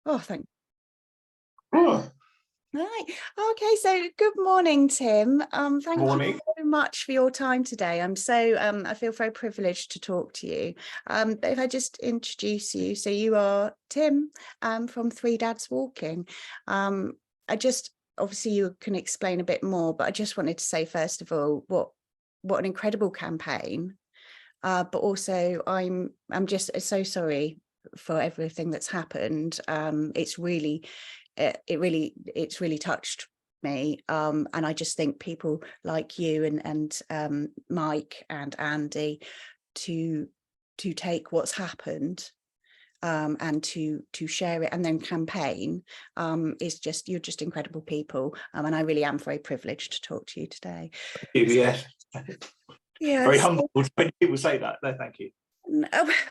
Oh, thank Oh, Right. Okay, so good morning, Tim. Thank morning. you so much for your time today. I feel very privileged to talk to you. But if I just introduce you, so you are Tim from Three Dads Walking. Obviously you can explain a bit more, but I just wanted to say, first of all, what an incredible campaign. But also I'm just so sorry for everything that's happened. It's really touched me, and I just think people like you and Mike and Andy to take what's happened and to share it and then campaign you're just incredible people, and I really am very privileged to talk to you today. Yes. Yes. Very humbled when people say that. No, thank you. No,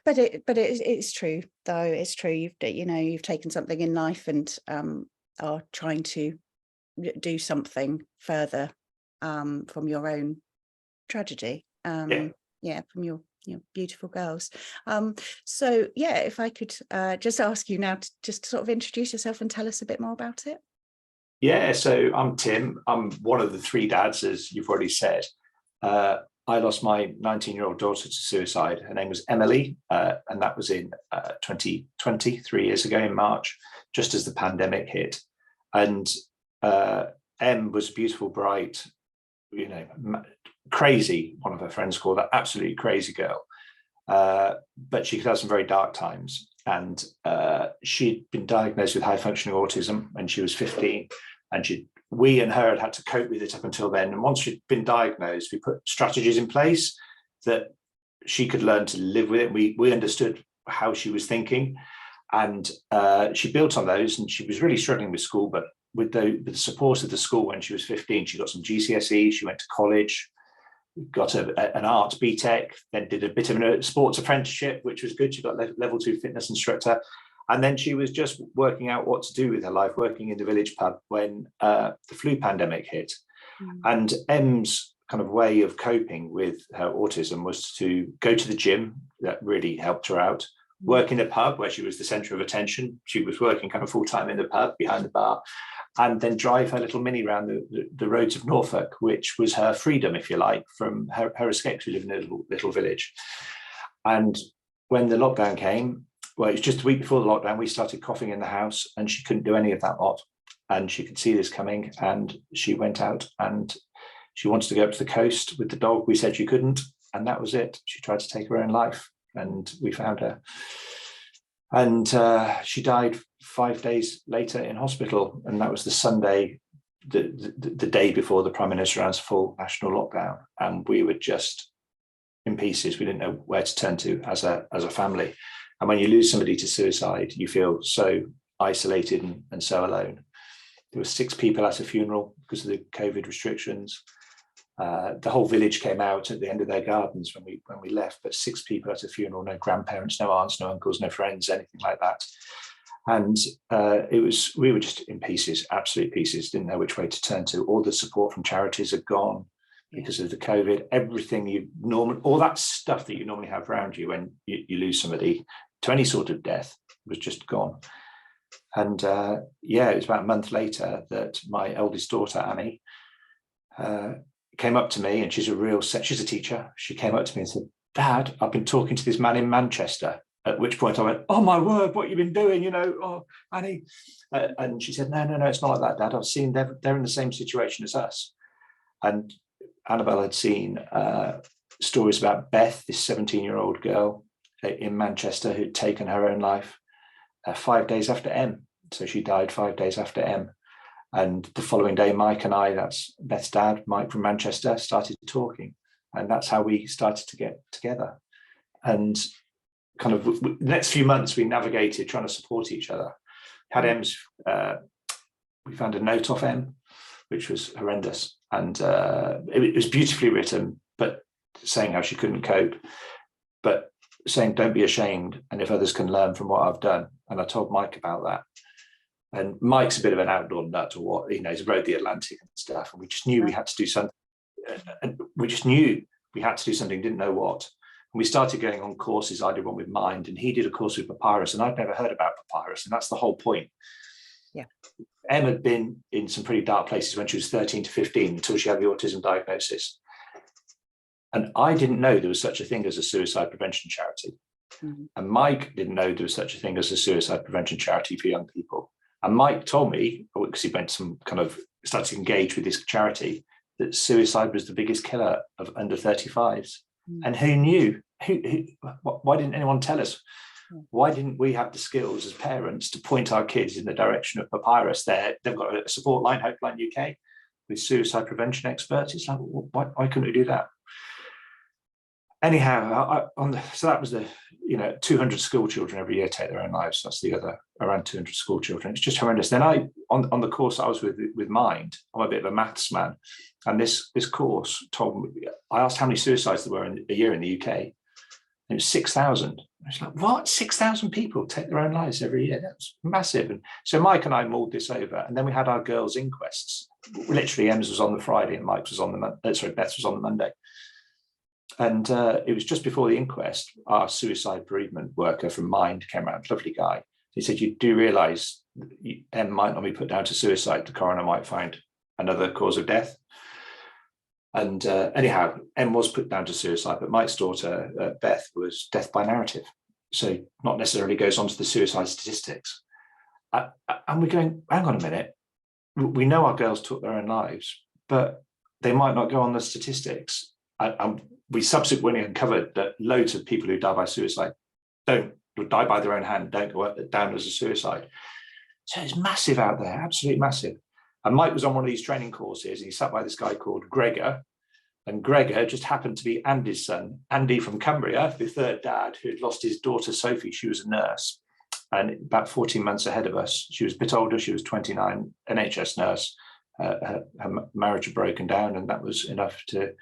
but it's true though. It's true. You've taken something in life and are trying to do something further from your own tragedy. From your beautiful girls. So yeah, if I could just ask you now to just sort of introduce yourself and tell us a bit more about it. Yeah, so I'm Tim. I'm one of the three dads, as you've already said. I lost my 19-year-old daughter to suicide. Her name was Emily, and that was in 2020, 3 years ago in March, just as the pandemic hit. And Em was beautiful, bright, crazy. One of her friends called her absolutely crazy girl. But she could have some very dark times. And she'd been diagnosed with high functioning autism when she was 15, and we and her had to cope with it up until then. And once she'd been diagnosed, we put strategies in place that she could learn to live with it. We understood how she was thinking, and she built on those. And she was really struggling with school, but with the support of the school when she was 15, she got some GCSE, she went to college, got an arts BTEC, then did a bit of a sports apprenticeship, which was good. She got level 2 fitness instructor. And then she was just working out what to do with her life, working in the village pub when the flu pandemic hit. And Em's kind of way of coping with her autism was to go to the gym. That really helped her out. Work in the pub where she was the centre of attention. She was working kind of full time in the pub behind the bar, and then drive her little mini around the roads of Norfolk, which was her freedom, if you like, from her escape. She lived in a little village. And when the lockdown came, well, it was just a week before the lockdown, we started coughing in the house, and she couldn't do any of that lot. And she could see this coming, and she went out and she wanted to go up to the coast with the dog. We said she couldn't, and that was it. She tried to take her own life, and we found her. And she died 5 days later in hospital, and that was the Sunday, the day before the Prime Minister announced full national lockdown, and we were just in pieces. We didn't know where to turn to as a family. And when you lose somebody to suicide, you feel so isolated and so alone. There were 6 people at a funeral because of the COVID restrictions. The whole village came out at the end of their gardens when we left, but 6 people at a funeral, no grandparents, no aunts, no uncles, no friends, anything like that. And we were just in pieces, absolute pieces, didn't know which way to turn to. All the support from charities had gone because of the COVID. Everything all that stuff that you normally have around you when you lose somebody to any sort of death was just gone. And it was about a month later that my eldest daughter, Annie, came up to me, and she's a teacher. She came up to me and said, "Dad, I've been talking to this man in Manchester." At which point I went, "Oh my word, what have you been doing? Oh, Annie." And she said, No, it's not like that, Dad. I've seen they're in the same situation as us. And Annabelle had seen stories about Beth, this 17-year-old girl in Manchester who'd taken her own life 5 days after Em. So she died 5 days after Em. And the following day, Mike and I, that's Beth's dad, Mike from Manchester, started talking. And that's how we started to get together. And kind of the next few months, we navigated trying to support each other. We found a note off Em, which was horrendous. And it was beautifully written, but saying how she couldn't cope, but saying, "Don't be ashamed. And if others can learn from what I've done." And I told Mike about that. And Mike's a bit of an outdoor nut, or what, he's rode the Atlantic and stuff. And we just knew we had to do something. And we just knew we had to do something, didn't know what. And we started going on courses. I did one with Mind, and he did a course with Papyrus, and I'd never heard about Papyrus, and that's the whole point. Yeah. Em had been in some pretty dark places when she was 13 to 15 until she had the autism diagnosis. And I didn't know there was such a thing as a suicide prevention charity. Mm-hmm. And Mike didn't know there was such a thing as a suicide prevention charity for young people. And Mike told me, because he went some kind of started to engage with this charity, that suicide was the biggest killer of under 35s. Mm. And who knew? Why didn't anyone tell us? Why didn't we have the skills as parents to point our kids in the direction of Papyrus? They've got a support line, Hopeline UK, with suicide prevention experts. It's like, why couldn't we do that? Anyhow, so that was the 200 school children every year take their own lives. That's the other, around 200 school children. It's just horrendous. Then on the course I was with Mind, I'm a bit of a maths man, and this course told me, I asked how many suicides there were in a year in the UK. And it was 6,000. I was like, what? 6,000 people take their own lives every year? That's massive. And so Mike and I mulled this over, and then we had our girls' inquests. Literally, Em's was on the Friday, and Mike's was on Beth's was on the Monday. And it was just before the inquest, our suicide bereavement worker from Mind came around, lovely guy. He said, you do realise Em might not be put down to suicide. The coroner might find another cause of death. And anyhow, Em was put down to suicide, but Mike's daughter, Beth, was death by narrative. So not necessarily goes on to the suicide statistics. And we're going, hang on a minute. We know our girls took their own lives, but they might not go on the statistics. And we subsequently uncovered that loads of people who die by suicide don't die by their own hand, don't go down as a suicide. So it's massive out there, absolutely massive. And Mike was on one of these training courses, and he sat by this guy called Gregor. And Gregor just happened to be Andy's son, Andy from Cumbria, the third dad, who had lost his daughter, Sophie. She was a nurse, and about 14 months ahead of us. She was a bit older. She was 29, NHS nurse. Her marriage had broken down, and that was enough to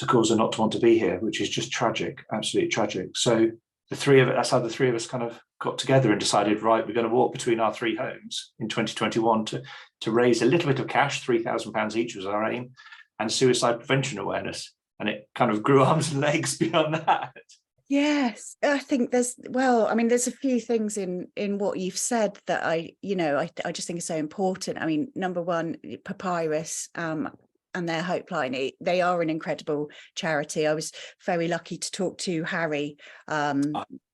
cause her not to want to be here, which is just tragic, absolutely tragic. So that's how the three of us kind of got together and decided, right, we're going to walk between our three homes in 2021 to raise a little bit of cash, £3,000 each was our aim, and suicide prevention awareness. And it kind of grew arms and legs beyond that. Yes, I think there's a few things in what you've said that I just think is so important. I mean, number one, Papyrus, and their Hopeline, they are an incredible charity. I was very lucky to talk to Harry, so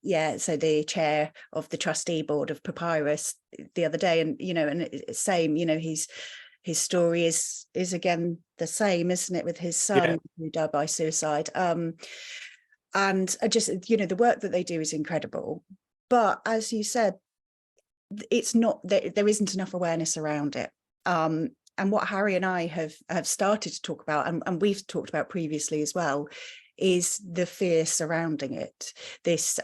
the chair of the trustee board of Papyrus the other day, and same, his story is again the same, isn't it, with his son who died by suicide. And I just, the work that they do is incredible, but as you said, it's not there isn't enough awareness around it. And what Harry and I have started to talk about, and we've talked about previously as well, is the fear surrounding it. This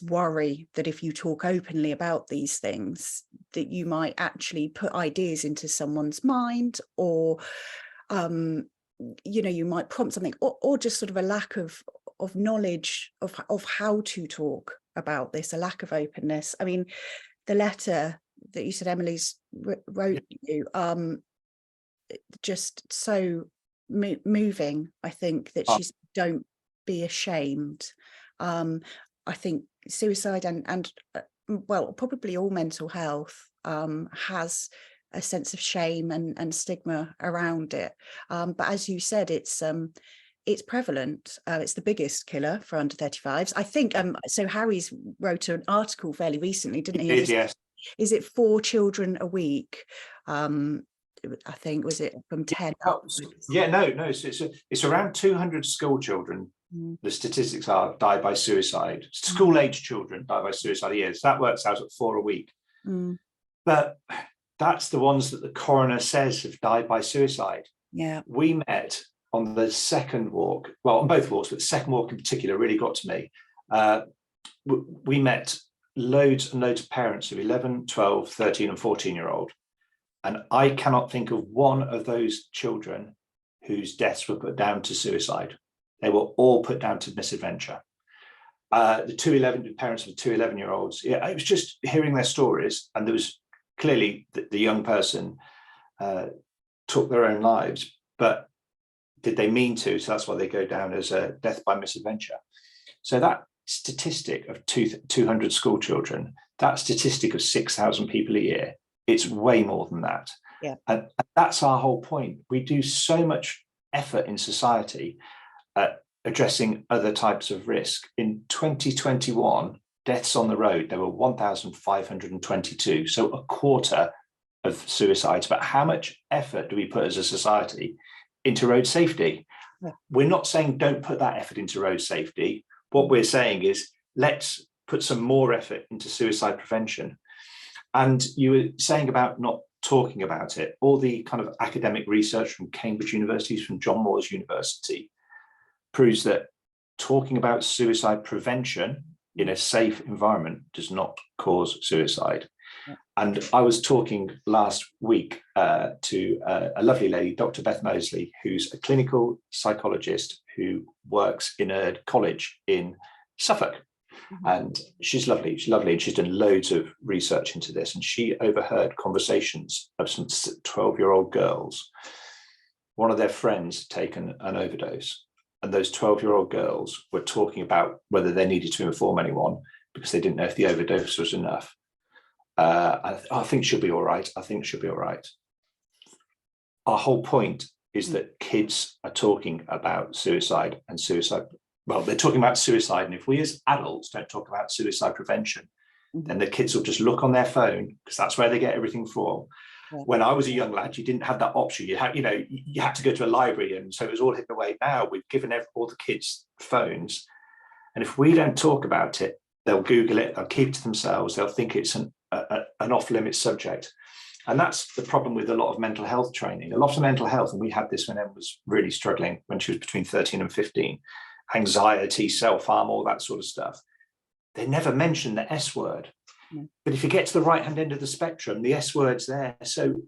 worry that if you talk openly about these things, that you might actually put ideas into someone's mind, or you might prompt something, or just sort of a lack of knowledge of how to talk about this, a lack of openness. I mean, the letter that you said Emily's wrote you, just so moving. I think that she's, don't be ashamed. I think suicide and probably all mental health has a sense of shame and stigma around it, but as you said, it's prevalent. It's the biggest killer for under 35s, I think. So Harry's wrote an article fairly recently, didn't he? Yes. Is it 4 children a week? I think, was it from 10 upwards? Yeah, no. It's around 200 school children. The statistics are die by suicide. School-age children die by suicide a year. So that works out at 4 a week. But that's the ones that the coroner says have died by suicide. Yeah. We met on the second walk, well, on both walks, but the second walk in particular really got to me. We met loads and loads of parents of 11, 12, 13 and 14-year-old. And I cannot think of one of those children whose deaths were put down to suicide. They were all put down to misadventure. The parents of the 2 11-year-olds, it was just hearing their stories, and there was clearly the young person took their own lives, but did they mean to? So that's why they go down as a death by misadventure. So that statistic of 200 school children, that statistic of 6,000 people a year, it's way more than that. Yeah. And that's our whole point. We do so much effort in society at addressing other types of risk. In 2021, deaths on the road, there were 1,522, so a quarter of suicides. But how much effort do we put as a society into road safety? Yeah. We're not saying don't put that effort into road safety. What we're saying is let's put some more effort into suicide prevention. And you were saying about not talking about it. All the kind of academic research from Cambridge University, from John Moores University, proves that talking about suicide prevention in a safe environment does not cause suicide. Yeah. And I was talking last week to a lovely lady, Dr. Beth Mosley, who's a clinical psychologist who works in a college in Suffolk. Mm-hmm. And she's lovely, and she's done loads of research into this. And she overheard conversations of some 12-year-old girls. One of their friends had taken an overdose. And those 12-year-old girls were talking about whether they needed to inform anyone because they didn't know if the overdose was enough. I think she'll be all right. I think she'll be all right. Our whole point is that kids are talking about suicide and suicide. Well, they're talking about suicide. And if we as adults don't talk about suicide prevention, then the kids will just look on their phone because that's where they get everything from. Yeah. When I was a young lad, you didn't have that option. You had to go to a library, and so it was all hidden away. Now we've given all the kids phones, and if we don't talk about it, they'll Google it, they'll keep it to themselves, they'll think it's an off-limits subject. And that's the problem with a lot of mental health training. A lot of mental health, and we had this when Em was really struggling when she was between 13 and 15, anxiety, self-harm, all that sort of stuff. They never mention the S word. But if you get to the right-hand end of the spectrum, the S word's there. So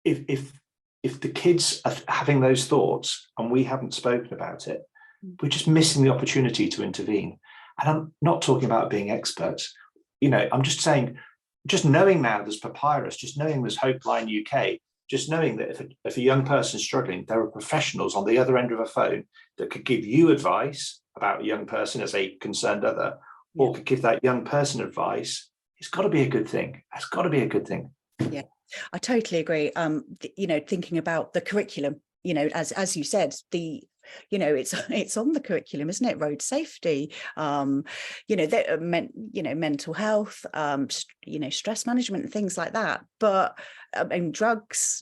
if the kids are having those thoughts and we haven't spoken about it, we're just missing the opportunity to intervene. And I'm not talking about being experts. I'm just saying, just knowing now there's Papyrus, just knowing there's Hopeline UK, just knowing that if a young person's struggling, there are professionals on the other end of a phone that could give you advice about a young person as a concerned other, or could give that young person advice. It's got to be a good thing. It's got to be a good thing. Yeah, I totally agree. Thinking about the curriculum, as you said, it's on the curriculum, isn't it? Road safety, mental health, stress management and things like that. But drugs,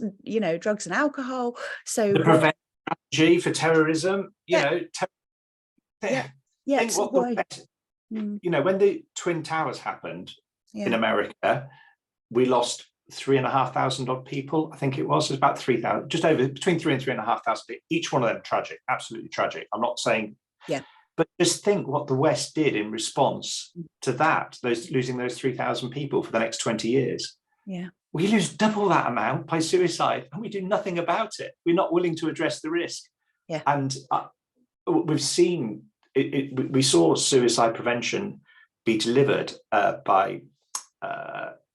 drugs and alcohol. So the prevention strategy for terrorism, when the Twin Towers happened in America, we lost 3,500 odd people. I think it was about 3,000, just over between 3,000 and 3,500. Each one of them tragic, absolutely tragic. I'm not saying, but just think what the West did in response to that. Losing those 3,000 people for the next 20 years. Yeah, we lose double that amount by suicide, and we do nothing about it. We're not willing to address the risk. Yeah, and we've seen it. We saw suicide prevention be delivered by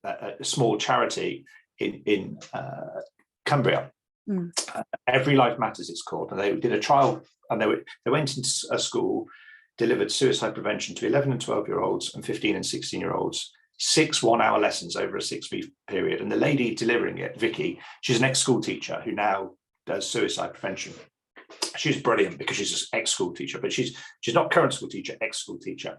a small charity in Cumbria. Every Life Matters, it's called, and they did a trial, and they went into a school, delivered suicide prevention to 11 and 12-year-olds and 15 and 16-year-olds, 6 one-hour lessons over a 6-week period. And the lady delivering it, Vicky, she's an ex-school teacher who now does suicide prevention. She's brilliant because she's an ex-school teacher, but she's not current school teacher, ex-school teacher.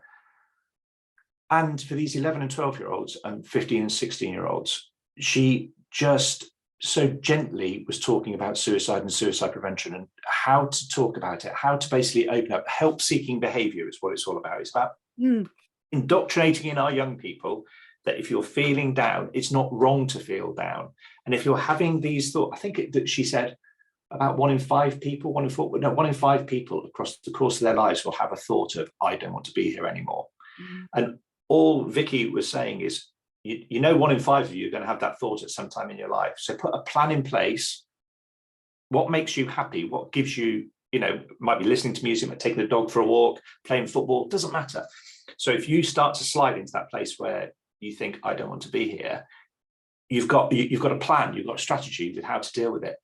And for these 11 and 12-year-olds and 15 and 16-year-olds, she just so gently was talking about suicide and suicide prevention and how to talk about it, how to basically open up. Help-seeking behaviour is what it's all about. It's about indoctrinating in our young people that if you're feeling down, it's not wrong to feel down. And if you're having these thoughts, I think that she said about 1 in 5 people, 1 in 5 people across the course of their lives will have a thought of, I don't want to be here anymore. And all Vicky was saying is, 1 in 5 of you are going to have that thought at some time in your life. So put a plan in place. What makes you happy? What gives you, might be listening to music, might taking the dog for a walk, playing football, doesn't matter. So if you start to slide into that place where you think, I don't want to be here, you've got a plan, you've got a strategy with how to deal with it.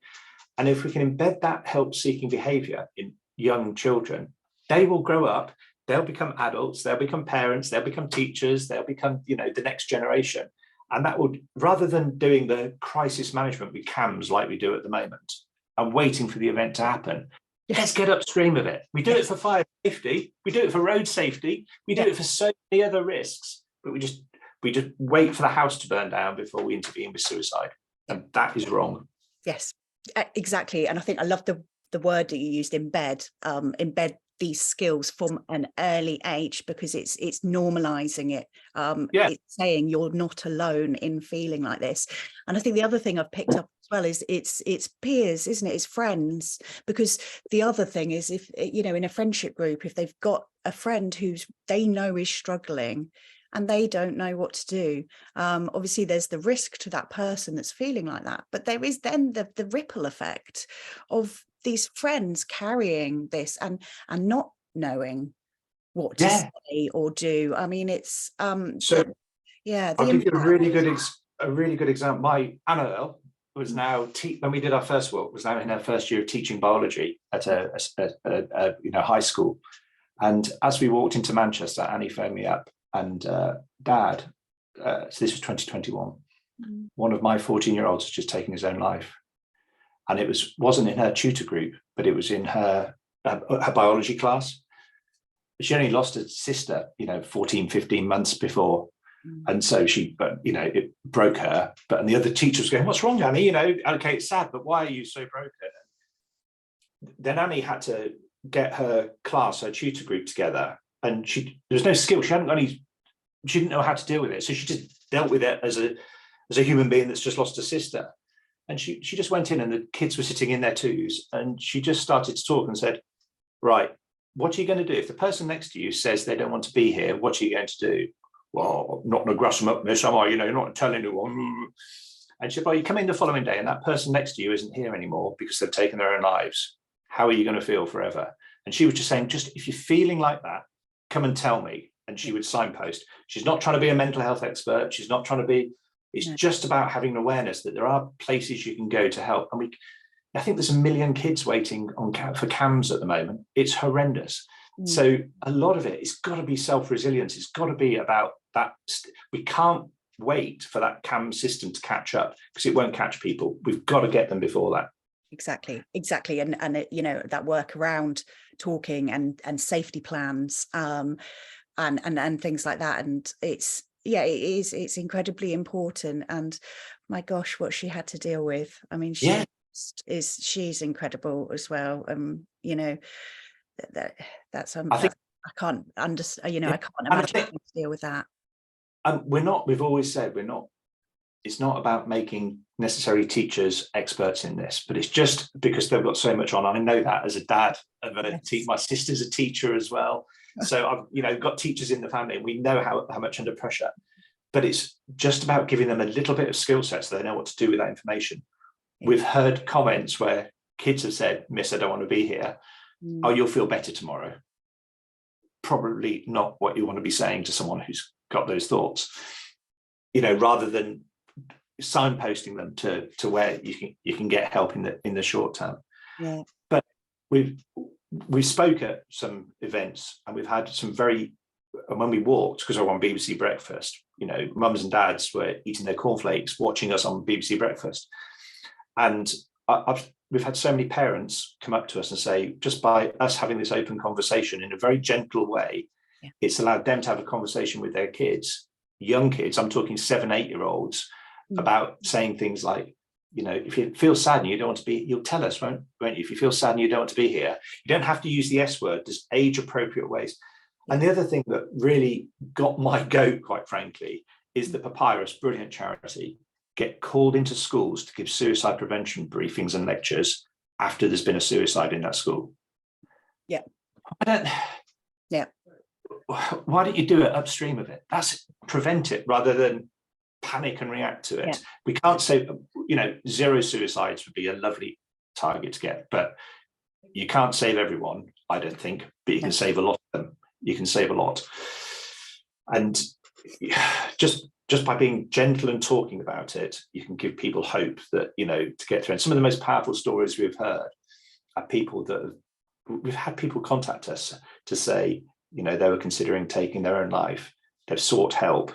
And if we can embed that help-seeking behaviour in young children, they will grow up, they'll become adults, they'll become parents, they'll become teachers, they'll become, the next generation. And that would, rather than doing the crisis management with CAMS like we do at the moment and waiting for the event to happen, let's get upstream of it. We do it for fire safety, we do it for road safety, we do it for so many other risks, but we just wait for the house to burn down before we intervene with suicide. And that is wrong. Yes, exactly. And I think I love the word that you used, embed these skills from an early age, because it's normalizing it. It's saying you're not alone in feeling like this. And I think the other thing I've picked up as well is it's peers, isn't it? It's friends. Because the other thing is, if in a friendship group, if they've got a friend who's they know is struggling and they don't know what to do, obviously there's the risk to that person that's feeling like that, but there is then the ripple effect of these friends carrying this and not knowing what to say or do. I mean, it's so yeah. I'll give you a really good example. My Anna Earl was now when we did our first work, was now in her first year of teaching biology at a high school. And as we walked into Manchester, Annie phoned me up and Dad, so this was 2021. One of my 14-year-olds has just taken his own life. And it wasn't in her tutor group, but it was in her biology class. She only lost a sister, 14, 15 months before. And so it broke her. And the other teacher was going, "What's wrong, Annie? Okay, it's sad, but why are you so broken?" Then Annie had to get her class, her tutor group together. And there was no skill. She didn't know how to deal with it. So she just dealt with it as a human being that's just lost a sister. And she just went in and the kids were sitting in their twos and she just started to talk and said, "Right, what are you going to do? If the person next to you says they don't want to be here, what are you going to do?" "Well, I'm not going to grass them up, miss, am I? You're not telling anyone." And she said, "Well, you come in the following day and that person next to you isn't here anymore because they've taken their own lives. How are you going to feel forever?" And she was just saying, just if you're feeling like that, come and tell me. And she would signpost. She's not trying to be a mental health expert. She's not trying to be. It's just about having an awareness that there are places you can go to help. And I think there's 1 million kids waiting for CAMS at the moment. It's horrendous. So a lot of it's got to be self-resilience. It's got to be about that. We can't wait for that CAMS system to catch up because it won't catch people. We've got to get them before that. Exactly. And that work around talking and safety plans and things like that. And it's incredibly important. And my gosh, what she had to deal with. I mean, she's incredible as well. I can't understand. I can't imagine having to deal with that. We've always said it's not about making necessary teachers experts in this, but it's just because they've got so much on. I know that as a dad of my sister's a teacher as well. So I've got teachers in the family and we know how much under pressure, but it's just about giving them a little bit of skill set so they know what to do with that information. We've heard comments where kids have said, "Miss, I don't want to be here." "Oh, you'll feel better tomorrow." Probably not what you want to be saying to someone who's got those thoughts, rather than signposting them to where you can get help in the short term. But we spoke at some events and we've had some and when we walked, because I were on BBC Breakfast, mums and dads were eating their cornflakes watching us on BBC Breakfast, and we've had so many parents come up to us and say, just by us having this open conversation in a very gentle way, it's allowed them to have a conversation with their kids, young kids, I'm talking 7-8-year-olds, about saying things like, if you feel sad and you don't want to be, you'll tell us, won't you? If you feel sad and you don't want to be here, you don't have to use the S word. There's age-appropriate ways. And the other thing that really got my goat, quite frankly, is the Papyrus, brilliant charity, get called into schools to give suicide prevention briefings and lectures after there's been a suicide in that school. Why don't you do it upstream of it? That's prevent it rather than panic and react to it. We can't say, 0 suicides would be a lovely target to get, but you can't save everyone, I don't think, but you can save a lot of them. You can save a lot. And just just by being gentle and talking about it, you can give people hope that, you know, to get through. And some of the most powerful stories we've heard are people that we've had people contact us to say, you know, they were considering taking their own life, they've sought help,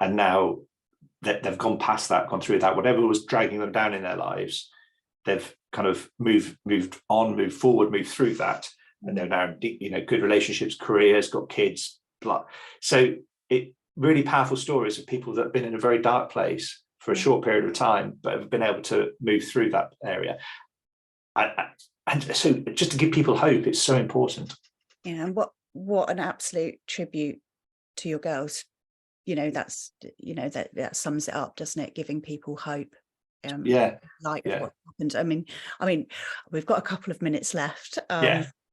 and now that they've gone past that, gone through that, whatever was dragging them down in their lives, they've kind of moved on, moved forward, moved through that, and they're now, you know, good relationships, careers, got kids, blah. So it really powerful stories of people that have been in a very dark place for a short period of time, but have been able to move through that area. And so just to give people hope, it's so important. Yeah, and what an absolute tribute to your girls. You know, that's, you know, that sums it up, doesn't it? Giving people hope. What happened. I mean, we've got a couple of minutes left.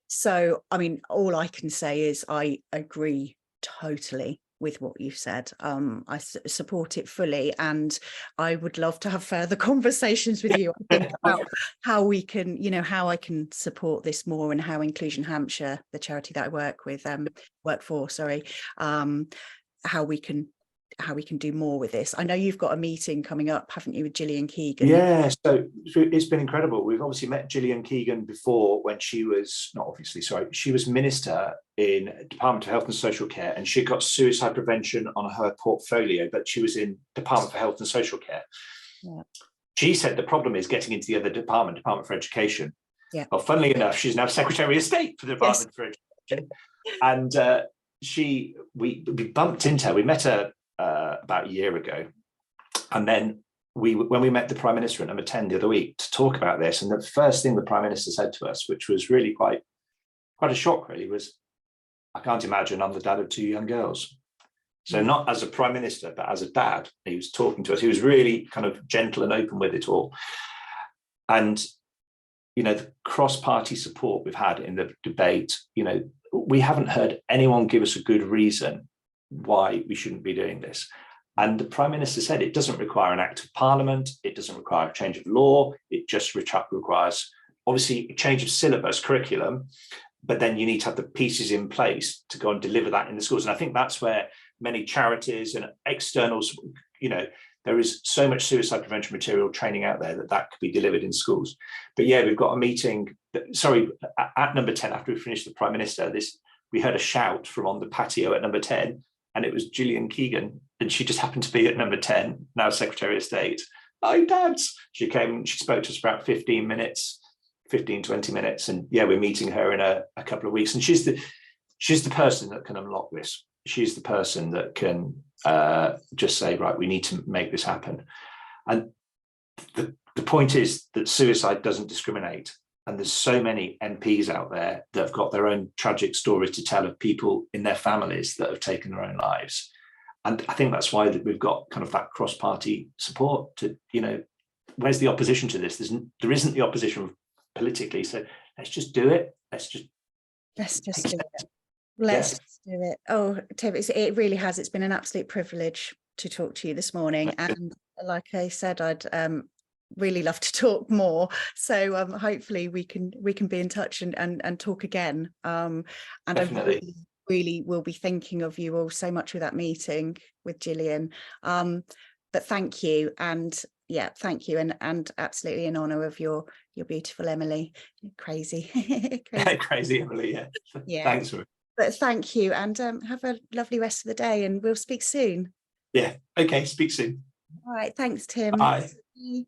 So, I mean, all I can say is I agree totally with what you've said. I support it fully, and I would love to have further conversations with you, I think, about how we can, you know, how I can support this more, and how Inclusion Hampshire, the charity that I work for, how we can do more with this. I know you've got a meeting coming up, haven't you, with Gillian Keegan? Yeah, so it's been incredible. We've obviously met Gillian Keegan before, when she was she was minister in Department of Health and Social Care, and she got suicide prevention on her portfolio, but she was in Department for Health and Social Care. Yeah. She said the problem is getting into the other Department for Education. Yeah. Well, funnily enough, she's now Secretary of State for the Department for Education. And we bumped into her. We met her about a year ago, and then when we met the Prime Minister at number 10 the other week to talk about this, and the first thing the Prime Minister said to us, which was really quite a shock really, was, I can't imagine I'm the dad of 2 young girls. So not as a Prime Minister, but as a dad, he was talking to us. He was really kind of gentle and open with it all. And, you know, the cross-party support we've had in the debate, you know, we haven't heard anyone give us a good reason why we shouldn't be doing this. And the Prime Minister said it doesn't require an act of Parliament, it doesn't require a change of law, it just requires, obviously, a change of syllabus, curriculum, but then you need to have the pieces in place to go and deliver that in the schools. And I think that's where many charities and externals, you know, there is so much suicide prevention material training out there that could be delivered in schools. But yeah, we've got a meeting, at number 10, after we finished the Prime Minister, we heard a shout from on the patio at number 10, and it was Gillian Keegan, and she just happened to be at number 10, now Secretary of State. Hi, dads. She came, she spoke to us for about 15 minutes, 20 minutes. And yeah, we're meeting her in a couple of weeks. And she's the person that can unlock this. She's the person that can just say, right, we need to make this happen. And the point is that suicide doesn't discriminate. And there's so many MPs out there that have got their own tragic stories to tell of people in their families that have taken their own lives. And I think that's why we've got kind of that cross-party support to, you know, where's the opposition to this? There isn't the opposition politically. So let's just do it. Let's just do it. Let's just do it. Oh, Tim, it really has. It's been an absolute privilege to talk to you this morning. And like I said, I'd really love to talk more. So hopefully we can be in touch and talk again. And definitely. I really will be thinking of you all so much with that meeting with Gillian. But thank you. And yeah, thank you. And absolutely in honour of your beautiful Emily. Crazy. Crazy Emily, yeah. Thanks. But thank you, and have a lovely rest of the day, and we'll speak soon. Yeah, okay, speak soon. All right, thanks, Tim. Bye. Bye.